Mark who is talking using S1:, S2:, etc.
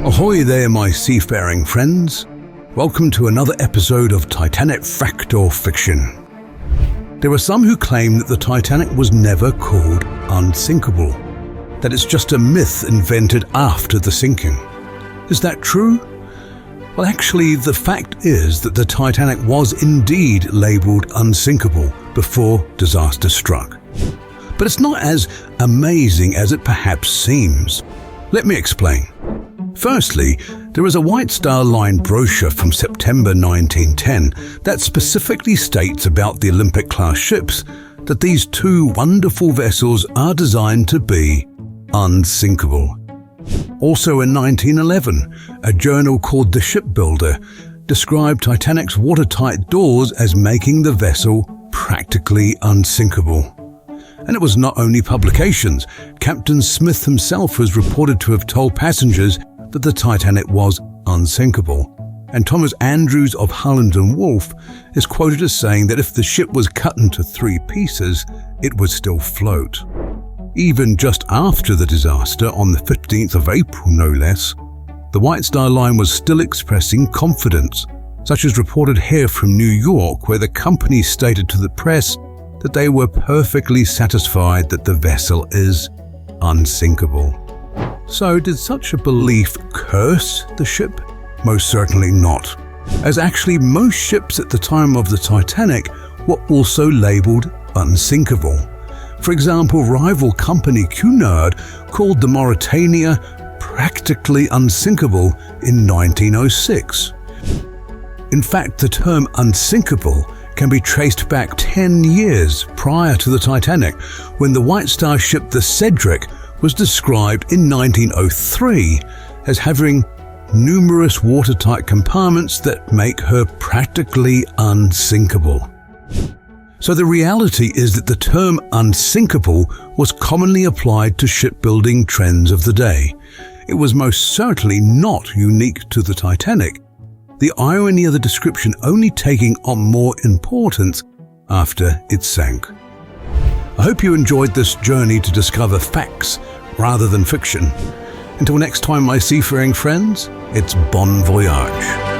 S1: Ahoy there, my seafaring friends. Welcome to another episode of Titanic Fact or Fiction. There are some who claim that the Titanic was never called Unsinkable, that it's just a myth invented after the sinking. Is that true? Well, actually, the fact is that the Titanic was indeed labelled Unsinkable before disaster struck. But it's not as amazing as it perhaps seems. Let me explain. Firstly, there is a White Star Line brochure from September 1910 that specifically states about the Olympic-class ships that these two wonderful vessels are designed to be unsinkable. Also in 1911, a journal called The Shipbuilder described Titanic's watertight doors as making the vessel practically unsinkable. And it was not only publications. Captain Smith himself was reported to have told passengers that the Titanic was unsinkable. And Thomas Andrews of Holland and Wolff is quoted as saying that if the ship was cut into 3 pieces, it would still float. Even just after the disaster, on the 15th of April no less, the White Star Line was still expressing confidence, such as reported here from New York, where the company stated to the press that they were perfectly satisfied that the vessel is unsinkable. So did such a belief curse the ship? Most certainly not, as actually most ships at the time of the Titanic were also labelled unsinkable. For example, rival company Cunard called the Mauretania practically unsinkable in 1906. In fact, the term unsinkable can be traced back 10 years prior to the Titanic, when the White Star ship the Cedric was described in 1903 as having numerous watertight compartments that make her practically unsinkable. So the reality is that the term unsinkable was commonly applied to shipbuilding trends of the day. It was most certainly not unique to the Titanic, the irony of the description only taking on more importance after it sank. I hope you enjoyed this journey to discover facts rather than fiction. Until next time, my seafaring friends, it's bon voyage.